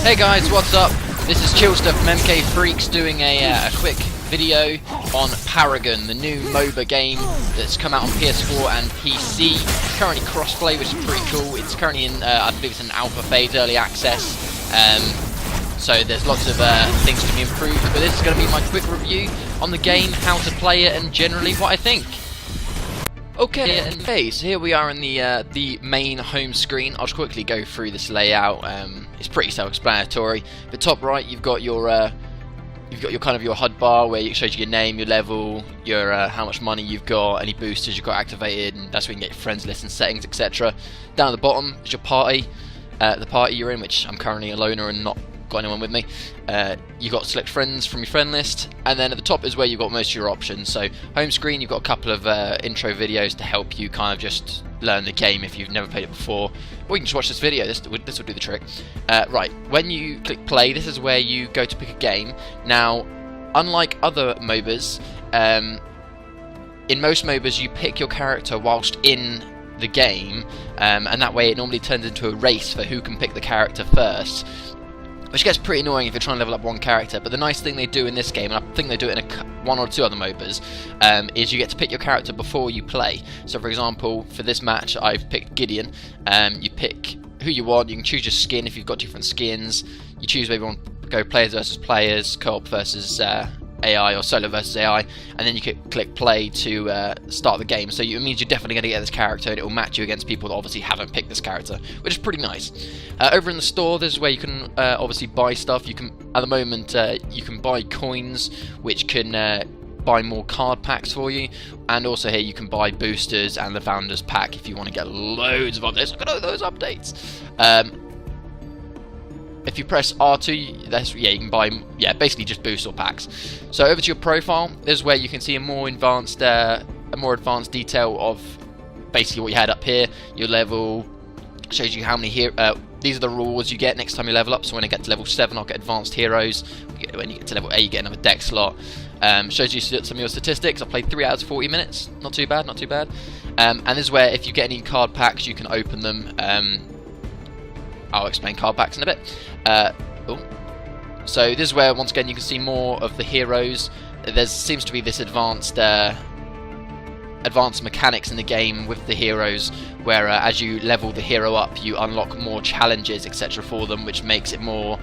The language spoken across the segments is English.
Hey guys, what's up? This is Chill Stuff from MK Freaks doing a quick video on Paragon, the new MOBA game that's come out on PS4 and PC. Currently crossplay, which is pretty cool. It's currently in, I believe it's an alpha phase, early access. So there's lots of things to be improved, but this is going to be my quick review on the game, how to play it, and generally what I think. Okay, so here we are in the main home screen. I'll just quickly go through this layout. It's pretty self-explanatory. The top right, you've got your kind of your HUD bar where it shows you your name, your level, your how much money you've got, any boosters you've got activated, and that's where you can get your friends list and settings, etc. Down at the bottom is your party, the party you're in, which I'm currently a loner and not got anyone with me. You've got select friends from your friend list, and then at the top is where you've got most of your options. So home screen, you've got a couple of intro videos to help you kind of just learn the game if you've never played it before, or you can just watch this video. This will do the trick. Right, when you click play, this is where you go to pick a game. Now, unlike other MOBAs, in most MOBAs you pick your character whilst in the game, and that way it normally turns into a race for who can pick the character first, which gets pretty annoying if you're trying to level up one character. But the nice thing they do in this game, and I think they do it in one or two other MOBAs, is you get to pick your character before you play. So for example, for this match I've picked Gideon. You pick who you want, you can choose your skin if you've got different skins. You choose maybe you want to go players versus players, co-op versus AI, or solo versus AI, and then you can click play to start the game. So it means you're definitely going to get this character, and it will match you against people that obviously haven't picked this character, which is pretty nice. Over in the store, this is where you can obviously buy stuff. You can, at the moment, you can buy coins, which can buy more card packs for you, and also here you can buy boosters and the Founders Pack if you want to get loads of updates. Look at all those updates. If you press R2, you can buy basically just boosts or packs. So over to your profile, this is where you can see a more advanced detail of basically what you had up here. Your level shows you how many these are the rewards you get next time you level up. So when I get to level 7, I'll get advanced heroes. When you get to level 8, you get another deck slot. Shows you some of your statistics. I played 3 hours 40 minutes. Not too bad, not too bad. And this is where if you get any card packs, you can open them. I'll explain card packs in a bit. So this is where, once again, you can see more of the heroes. There seems to be this advanced mechanics in the game with the heroes, where as you level the hero up, you unlock more challenges, etc. for them, which makes it more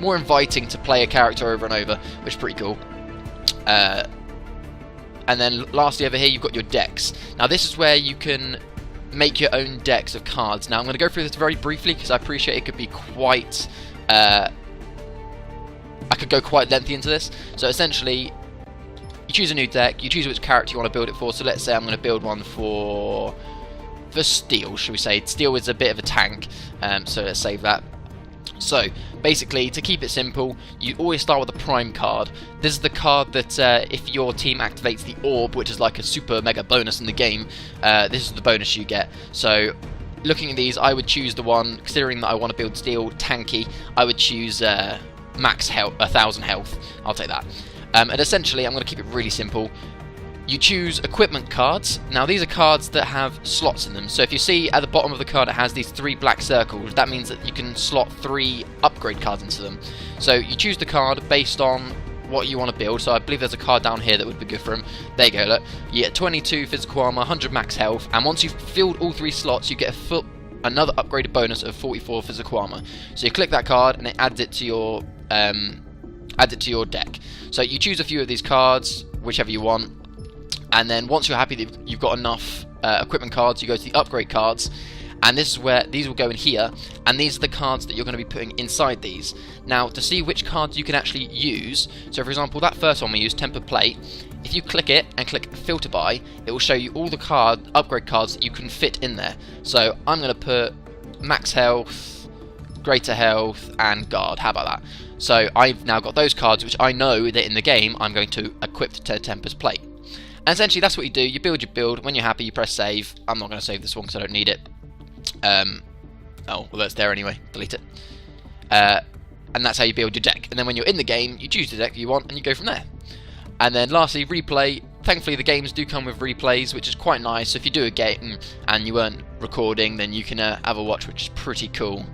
inviting to play a character over and over, which is pretty cool. And then lastly over here, you've got your decks. Now this is where you can make your own decks of cards. Now I'm going to go through this very briefly because I appreciate it could be quite I could go quite lengthy into this. So essentially, you choose a new deck, you choose which character you want to build it for. So let's say I'm going to build one for Steel, should we say. Steel is a bit of a tank, so let's save that. So basically, to keep it simple, you always start with a prime card. This is the card that if your team activates the orb, which is like a super mega bonus in the game, this is the bonus you get. So looking at these, I would choose the one, considering that I want to build Steel tanky, I would choose max health, 1000 health. I'll take that. And essentially, I'm going to keep it really simple. You choose equipment cards. Now these are cards that have slots in them. So if you see at the bottom of the card it has these 3 black circles, that means that you can slot 3 upgrade cards into them. So you choose the card based on what you want to build. So I believe there's a card down here that would be good for him. There you go, look. You get 22 physical armor, 100 max health, and once you've filled all 3 slots, you get another upgraded bonus of 44 physical armor. So you click that card and it adds it to your deck. So you choose a few of these cards, whichever you want. And then once you're happy that you've got enough equipment cards, you go to the upgrade cards, and this is where these will go in here, and these are the cards that you're going to be putting inside these. Now, to see which cards you can actually use, so for example, that first one we used, Tempered Plate, if you click it and click Filter By, it will show you all the upgrade cards that you can fit in there. So I'm going to put Max Health, Greater Health, and Guard. How about that? So I've now got those cards, which I know that in the game I'm going to equip to Tempered Plate. And essentially that's what you do. You build your build. When you're happy, you press save. I'm not going to save this one because I don't need it. Oh, well, that's there anyway. Delete it. And that's how you build your deck. And then when you're in the game, you choose the deck you want and you go from there. And then lastly, replay. thankfully the games do come with replays, which is quite nice. So if you do a game and you weren't recording, then you can have a watch, which is pretty cool.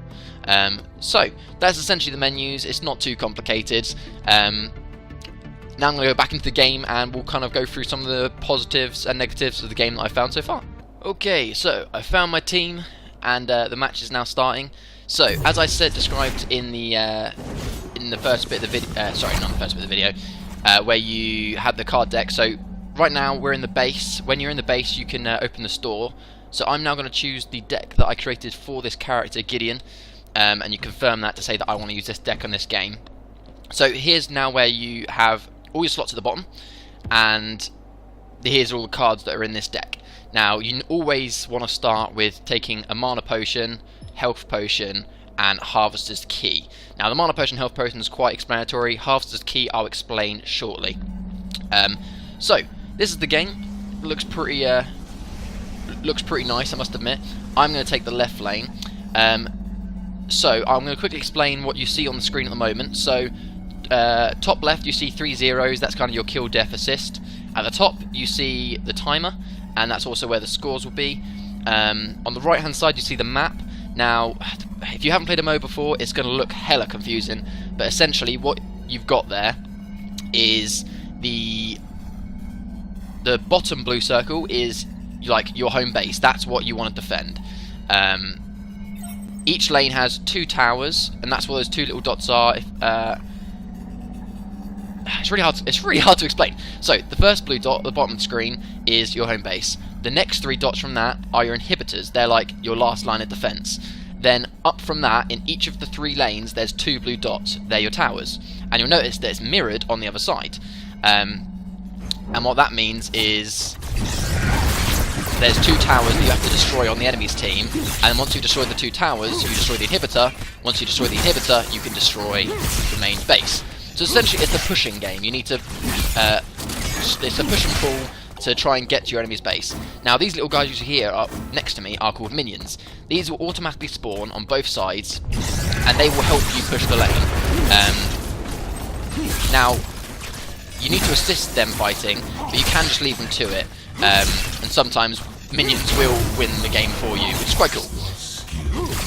So that's essentially the menus. It's not too complicated. Now I'm going to go back into the game and we'll kind of go through some of the positives and negatives of the game that I've found so far. Okay, so I found my team and the match is now starting. So as I said, described in the first bit of the video, sorry, not the first bit of the video, where you had the card deck. So right now we're in the base. When you're in the base, you can open the store. So I'm now going to choose the deck that I created for this character, Gideon, and you confirm that to say that I want to use this deck on this game. So here's now where you have all your slots at the bottom, and here's all the cards that are in this deck. Now you always want to start with taking a mana potion, health potion, and Harvester's Key. Now the mana potion, health potion is quite explanatory. Harvester's Key I'll explain shortly. So this is the game. It looks pretty nice, I must admit. I'm going to take the left lane. So I'm going to quickly explain what you see on the screen at the moment. So top left you see 3 zeros, that's kind of your kill, death, assist. At the top you see the timer, and that's also where the scores will be. On the right hand side you see the map. Now if you haven't played a MOBA before, it's going to look hella confusing, but essentially what you've got there is the bottom blue circle is like your home base. That's what you want to defend. Each lane has 2 towers, and that's what those 2 little dots are. It's really hard to explain. So the first blue dot at the bottom of the screen is your home base. The next 3 dots from that are your inhibitors. They're like your last line of defense. Then up from that, in each of the 3 lanes, there's 2 blue dots. They're your towers, and you'll notice that it's mirrored on the other side. And what that means is there's 2 towers that you have to destroy on the enemy's team, and once you destroy the 2 towers, you destroy the inhibitor. Once you destroy the inhibitor, you can destroy the main base. So essentially it's a pushing game. You need to, it's a push and pull to try and get to your enemy's base. Now these little guys you see here up next to me are called minions. These will automatically spawn on both sides, and they will help you push the lane. Now you need to assist them fighting, but you can just leave them to it, and sometimes minions will win the game for you, which is quite cool.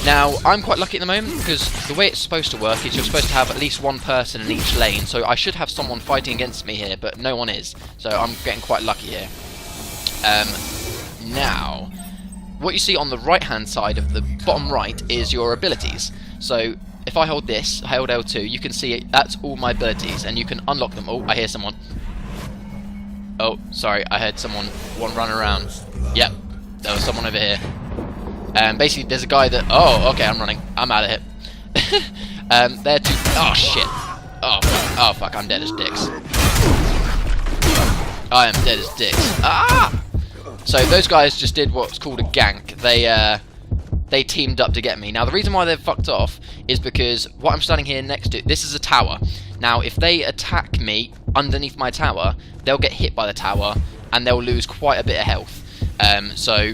Now, I'm quite lucky at the moment, because the way it's supposed to work is you're supposed to have at least 1 person in each lane, so I should have someone fighting against me here, but no one is, so I'm getting quite lucky here. Now, what you see on the right-hand side of the bottom right is your abilities. So, if I hold this, I hold L2, you can see it, that's all my abilities, and you can unlock them. Oh, I hear someone. Oh, sorry, I heard one run around. Yep, there was someone over here. Basically, there's a guy that... Oh, okay, I'm running. I'm out of here. They're too... Oh, shit. Oh, fuck, I'm dead as dicks. I am dead as dicks. Ah! So, those guys just did what's called a gank. They teamed up to get me. Now, the reason why they've fucked off is because what I'm standing here next to... This is a tower. Now, if they attack me underneath my tower, they'll get hit by the tower, and they'll lose quite a bit of health. So...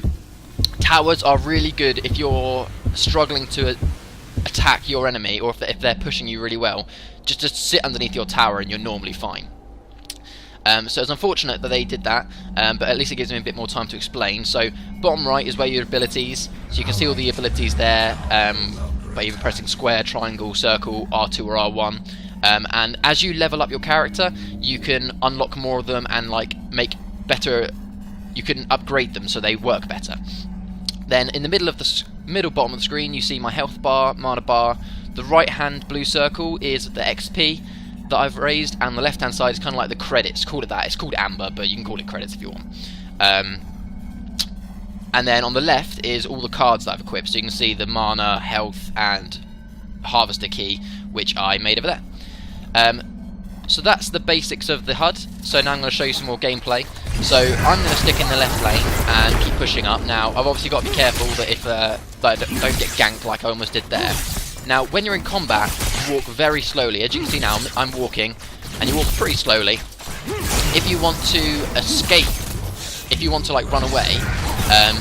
Towers are really good if you're struggling to attack your enemy, or if they're pushing you really well. Just sit underneath your tower and you're normally fine. So it's unfortunate that they did that, but at least it gives me a bit more time to explain. So bottom right is where your abilities, so you can see all the abilities there by either pressing square, triangle, circle, R2 or R1. And as you level up your character, you can unlock more of them and like make better. You can upgrade them so they work better. Then in the middle of the bottom of the screen, you see my health bar, mana bar. The right hand blue circle is the XP that I've raised, and the left hand side is kind of like the credits. Call it that. It's called Amber, but you can call it credits if you want. And then on the left is all the cards that I've equipped. So you can see the mana, health, and Harvester Key, which I made over there. So that's the basics of the HUD. So now I'm going to show you some more gameplay. So I'm going to stick in the left lane and keep pushing up. Now I've obviously got to be careful that if that I don't get ganked like I almost did there. Now when you're in combat, you walk very slowly. As you can see now, I'm walking, and you walk pretty slowly. If you want to escape, if you want to like run away,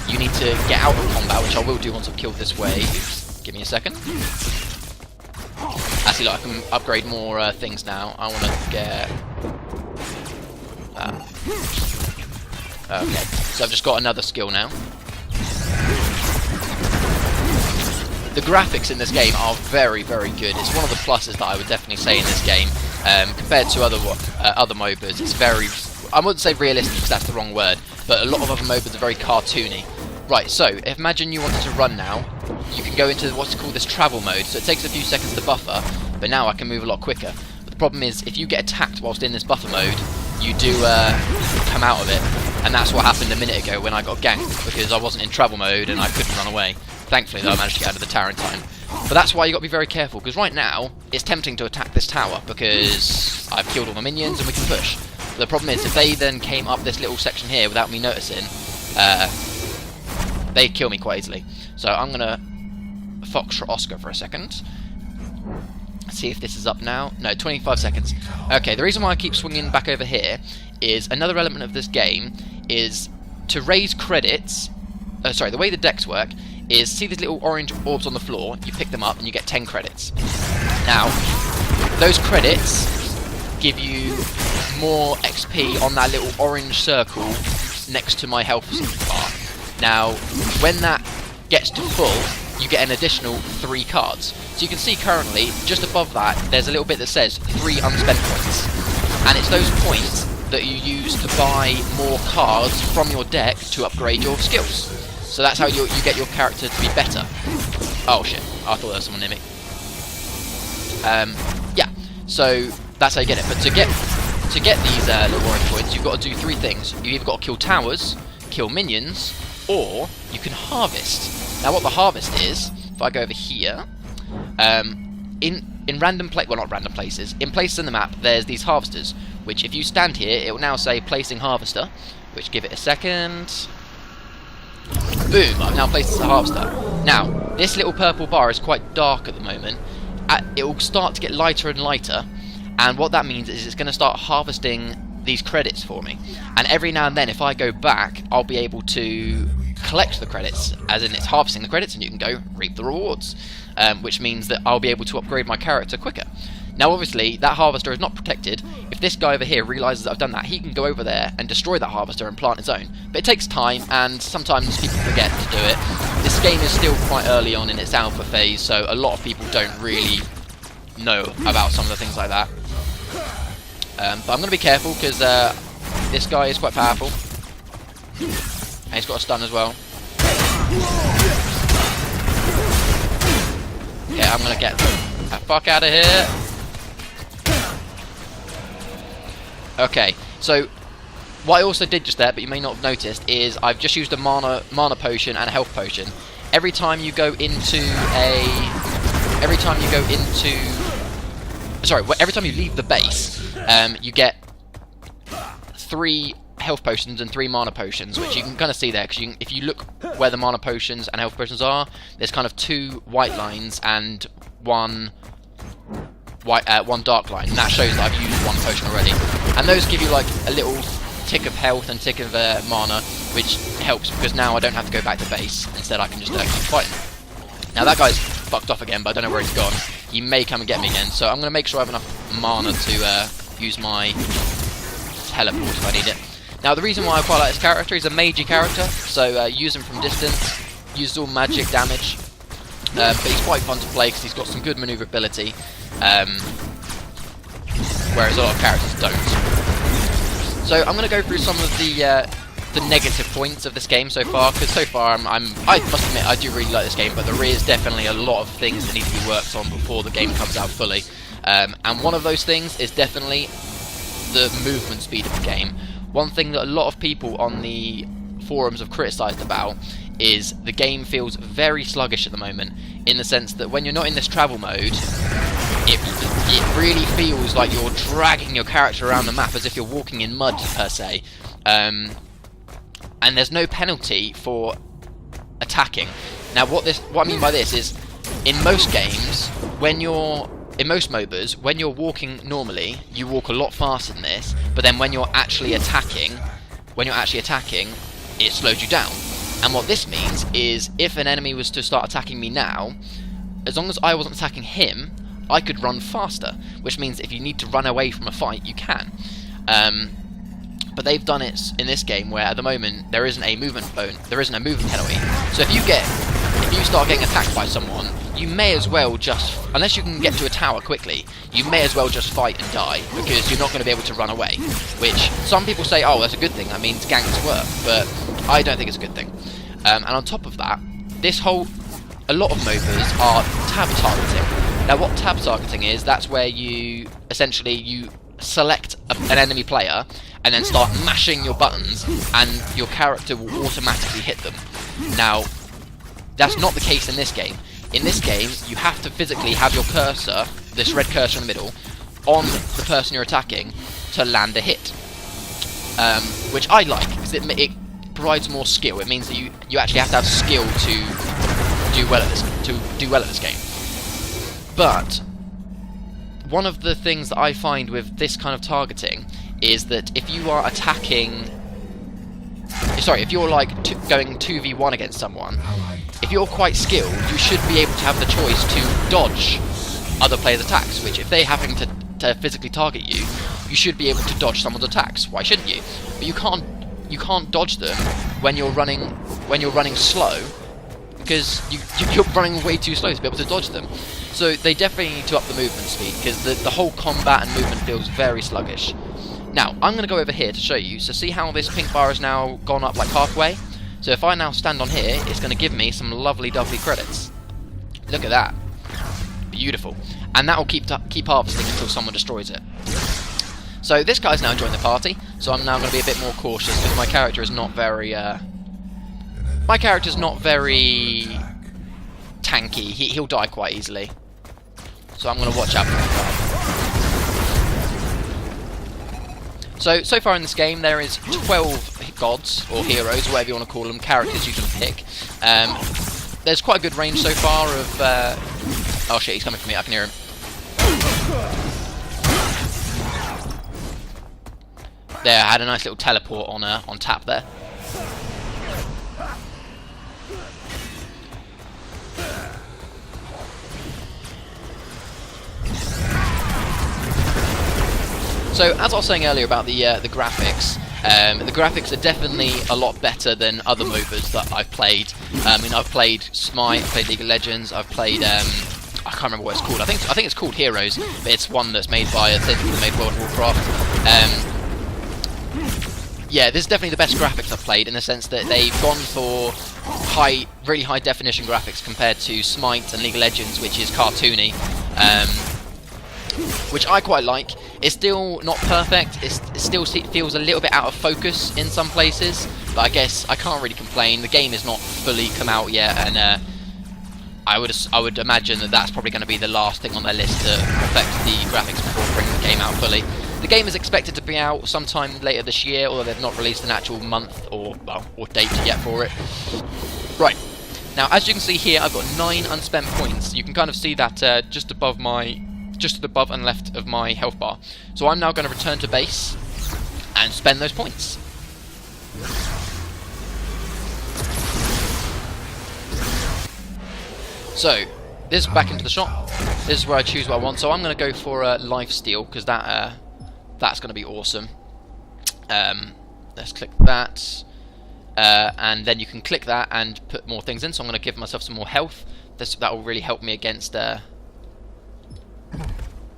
you need to get out of combat, which I will do once I've killed this wave. Give me a second. Actually, look, I can upgrade more things now. I want to get... Okay, so I've just got another skill now. The graphics in this game are very, very good. It's one of the pluses that I would definitely say in this game. Compared to other MOBAs, it's very... I wouldn't say realistic because that's the wrong word, but a lot of other MOBAs are very cartoony. Right, so imagine you wanted to run now. You can go into what's called this travel mode, so it takes a few seconds to buffer, but now I can move a lot quicker. But the problem is, if you get attacked whilst in this buffer mode, you do come out of it, and that's what happened a minute ago when I got ganked, because I wasn't in travel mode and I couldn't run away. Thankfully, though, I managed to get out of the tower in time. But that's why you got to be very careful, because right now, it's tempting to attack this tower, because I've killed all the minions and we can push. But the problem is, if they then came up this little section here without me noticing, they'd kill me quite easily. So I'm going to Foxtrot Oscar for a second. See if this is up now. No, 25 seconds. Okay, the reason why I keep swinging back over here is another element of this game is to raise credits. Sorry, the way the decks work is, see these little orange orbs on the floor, you pick them up and you get 10 credits. Now, those credits give you more XP on that little orange circle next to my health bar. Now, when that gets to full, you get an additional 3 cards. So you can see currently, just above that, there's a little bit that says 3 unspent points. And it's those points that you use to buy more cards from your deck to upgrade your skills. So that's how you get your character to be better. Oh shit, I thought there was someone near me. Yeah, so that's how you get it. But to get these little orange points, you've got to do 3 things. You've either got to kill towers, kill minions, or you can harvest. Now what the harvest is, if I go over here, in random places, in places in the map, there's these harvesters, which if you stand here, it will now say placing harvester, which, give it a second. Boom, I've now placed the harvester. Now, this little purple bar is quite dark at the moment. It will start to get lighter and lighter, and what that means is it's going to start harvesting these credits for me. And every now and then, if I go back, I'll be able to collect the credits, as in it's harvesting the credits and you can go reap the rewards, which means that I'll be able to upgrade my character quicker. Now obviously that harvester is not protected. If this guy over here realises that I've done that, he can go over there and destroy that harvester and plant his own. But it takes time, and sometimes people forget to do it. This game is still quite early on in its alpha phase, so a lot of people don't really know about some of the things like that. But I'm going to be careful, because this guy is quite powerful. And he's got a stun as well. Yeah, I'm going to get the fuck out of here. Okay, so what I also did just there, but you may not have noticed, is I've just used a mana potion and a health potion. Every time you go into every time you leave the base, you get 3 health potions and 3 mana potions, which you can kind of see there, because if you look where the mana potions and health potions are, there's kind of 2 white lines and one dark line, and that shows that I've used 1 potion already. And those give you like a little tick of health and tick of mana, which helps, because now I don't have to go back to base. Instead I can just keep fighting. Now that guy's fucked off again, but I don't know where he's gone. He may come and get me again, so I'm going to make sure I have enough mana to use my teleport if I need it. Now the reason why I quite like this character, he's a magey character, so use him from distance, uses all magic damage, but he's quite fun to play because he's got some good manoeuvrability, whereas a lot of characters don't. So I'm going to go through some of the negative points of this game so far, because so far I must admit I do really like this game, but there is definitely a lot of things that need to be worked on before the game comes out fully. And one of those things is definitely the movement speed of the game. One thing that a lot of people on the forums have criticised about is the game feels very sluggish at the moment, in the sense that when you're not in this travel mode, it really feels like you're dragging your character around the map as if you're walking in mud, per se. And there's no penalty for attacking. Now what I mean by this is, in most games, in most MOBAs, when you're walking normally, you walk a lot faster than this, but then when you're actually attacking, it slows you down. And what this means is, if an enemy was to start attacking me now, as long as I wasn't attacking him, I could run faster, which means if you need to run away from a fight, you can. But they've done it in this game where at the moment there isn't a movement penalty. So if you start getting attacked by someone, you may as well just, unless you can get to a tower quickly, you may as well just fight and die, because you're not going to be able to run away. Which some people say, oh, that's a good thing, that means ganks work, but I don't think it's a good thing. And on top of that, a lot of MOBAs are tab targeting. Now what tab targeting is, that's where you select an enemy player and then start mashing your buttons and your character will automatically hit them. Now, that's not the case in this game. In this game, you have to physically have your cursor, this red cursor in the middle, on the person you're attacking to land a hit. Which I like, because it provides more skill. It means that you actually have to have skill to do well at this game. But one of the things that I find with this kind of targeting is that if you are if you're like going 2v1 against someone, if you're quite skilled, you should be able to have the choice to dodge other players' attacks, which if they're having to physically target you, you should be able to dodge someone's attacks. Why shouldn't you? But you can't dodge them when you're running slow, because you're running way too slow to be able to dodge them. So they definitely need to up the movement speed, because the whole combat and movement feels very sluggish. Now, I'm going to go over here to show you. So see how this pink bar has now gone up like halfway? So if I now stand on here, it's going to give me some lovely credits. Look at that. Beautiful. And that will keep harvesting until someone destroys it. So this guy's now joined the party, so I'm now going to be a bit more cautious, because my character is not very tanky. He'll die quite easily. So I'm going to watch out for that guy. So far in this game there is 12 gods, or heroes, whatever you want to call them, characters you can pick. There's quite a good range so far of... oh shit, he's coming for me, I can hear him. There, I had a nice little teleport on tap there. So, as I was saying earlier about the graphics are definitely a lot better than other MOBAs that I've played. I mean, I've played Smite, I've played League of Legends, I've played, I can't remember what it's called. I think it's called Heroes, but it's one that's made by a thing that made World of Warcraft. Yeah, this is definitely the best graphics I've played, in the sense that they've gone for really high definition graphics compared to Smite and League of Legends, which is cartoony. Which I quite like. It's still not perfect, it still feels a little bit out of focus in some places, but I guess I can't really complain. The game is not fully come out yet, and I would imagine that that's probably going to be the last thing on their list to perfect the graphics before bringing the game out fully. The game is expected to be out sometime later this year, although they've not released an actual month or date yet for it. Right, now as you can see here, I've got 9 unspent points. You can kind of see that just to the above and left of my health bar. So I'm now going to return to base and spend those points. So, this is back into the shop. This is where I choose what I want. So I'm going to go for lifesteal, because that's going to be awesome. Let's click that. And then you can click that and put more things in. So I'm going to give myself some more health. That will really help me against...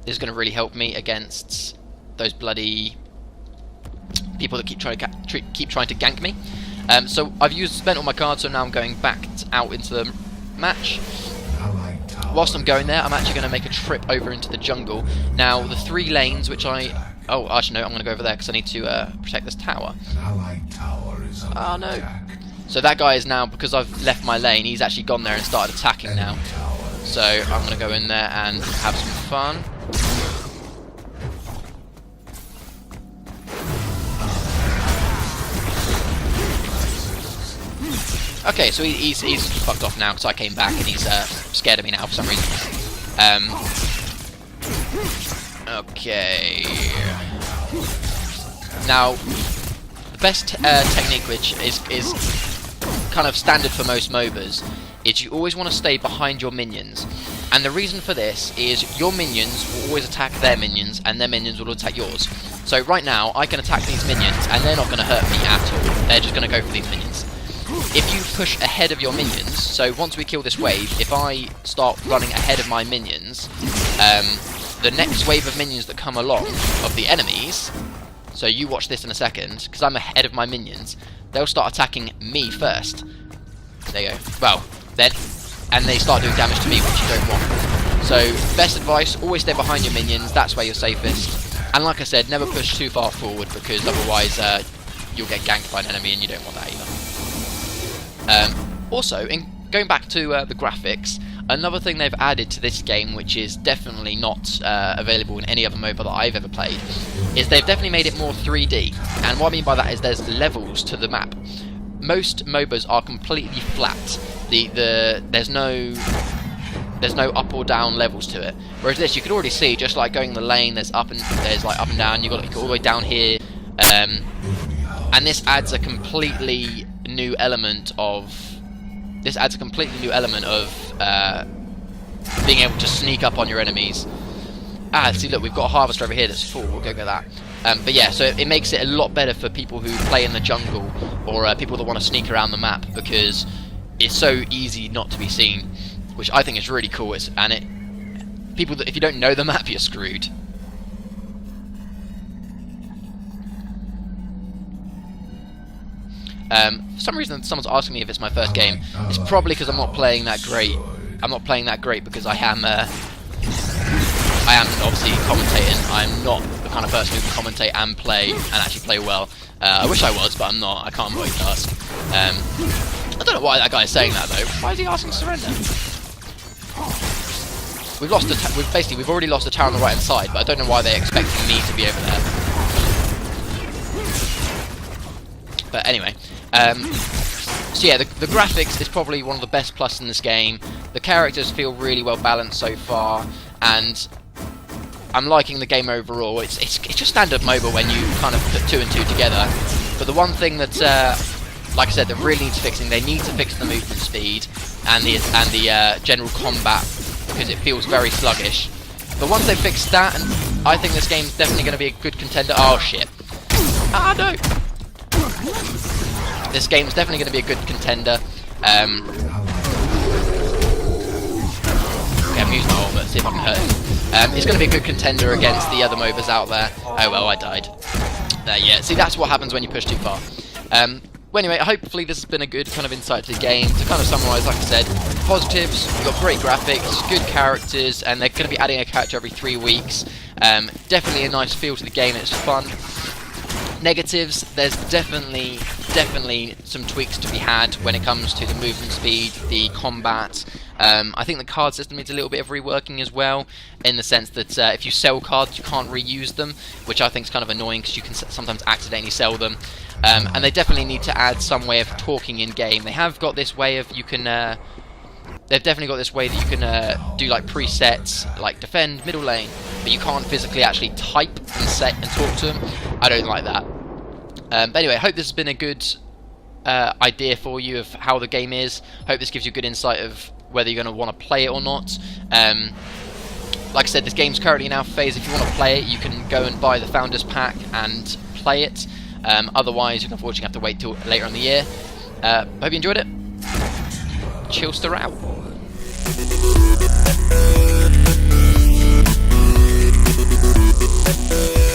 This is going to really help me against those bloody people that keep trying to gank me. So I've spent all my cards, so now I'm going back out into the match. Whilst I'm going there, I'm actually going to make a trip over into the jungle. Now, the 3 lanes, which oh, actually no, I'm going to go over there because I need to protect this tower. Oh no. So that guy is now, because I've left my lane, he's actually gone there and started attacking now. So I'm going to go in there and have some fun. Okay, so he's fucked off now because I came back and he's scared of me now for some reason. Okay. Now, the best technique, which is kind of standard for most MOBAs, is you always want to stay behind your minions. And the reason for this is your minions will always attack their minions, and their minions will attack yours. So right now, I can attack these minions, and they're not going to hurt me at all. They're just going to go for these minions. If you push ahead of your minions, so once we kill this wave, if I start running ahead of my minions, the next wave of minions that come along, of the enemies, so you watch this in a second, because I'm ahead of my minions, they'll start attacking me first. There you go. Well, then, and they start doing damage to me, which you don't want. So, best advice, always stay behind your minions, that's where you're safest. And like I said, never push too far forward, because otherwise you'll get ganked by an enemy, and you don't want that either. Also, going back to the graphics, another thing they've added to this game, which is definitely not available in any other MOBA that I've ever played, is they've definitely made it more 3D. And what I mean by that is there's levels to the map. Most MOBAs are completely flat. There's no up or down levels to it. Whereas this, you can already see, just like going the lane, there's up and down. You got all the way down here, and this adds a completely new element of being able to sneak up on your enemies. See, look, we've got a harvester over here that's full. We'll go get that. But yeah, so it makes it a lot better for people who play in the jungle, or people that want to sneak around the map, because it's so easy not to be seen, which I think is really cool. People that, if you don't know the map, you're screwed. For some reason, someone's asking me if it's my first game. It's probably because I'm not playing that great. I'm not playing that great because I am obviously commentating. I'm not the kind of person who can commentate and play and actually play well. I wish I was, but I'm not. I can't multitask. I don't know why that guy is saying that though. Why is he asking to surrender? We've already lost the tower on the right hand side, but I don't know why they're expecting me to be over there. But anyway, so yeah, the graphics is probably one of the best plus in this game. The characters feel really well balanced so far, and I'm liking the game overall. It's just standard MOBA when you kind of put 2 and 2 together. But the one thing that, like I said, that really needs fixing, they need to fix the movement speed and the general combat, because it feels very sluggish. But once they fix that, and I think this game's definitely going to be a good contender. Oh shit! Ah no! This game's definitely going to be a good contender. Okay, I'm using my ultimate, see if I can hurt him. It's going to be a good contender against the other MOBAs out there. Oh well, I died. Yeah, see, that's what happens when you push too far. Well, anyway, hopefully this has been a good kind of insight to the game. To kind of summarise, like I said, positives, we've got great graphics, good characters, and they're going to be adding a character every 3 weeks. Definitely a nice feel to the game, it's fun. Negatives, there's definitely some tweaks to be had when it comes to the movement speed, the combat. I think the card system needs a little bit of reworking as well, in the sense that if you sell cards, you can't reuse them, which I think is kind of annoying because you can sometimes accidentally sell them. And they definitely need to add some way of talking in game. They have got this way of they've definitely got this way that you can do like presets, like defend, middle lane, but you can't physically actually type and talk to them. I don't like that. But anyway, I hope this has been a good idea for you of how the game is. Hope this gives you a good insight of whether you're going to want to play it or not. Like I said, this game's currently in alpha phase. If you want to play it, you can go and buy the Founders Pack and play it. Otherwise, you can unfortunately have to wait till later in the year. Hope you enjoyed it. Ch1L5t3R.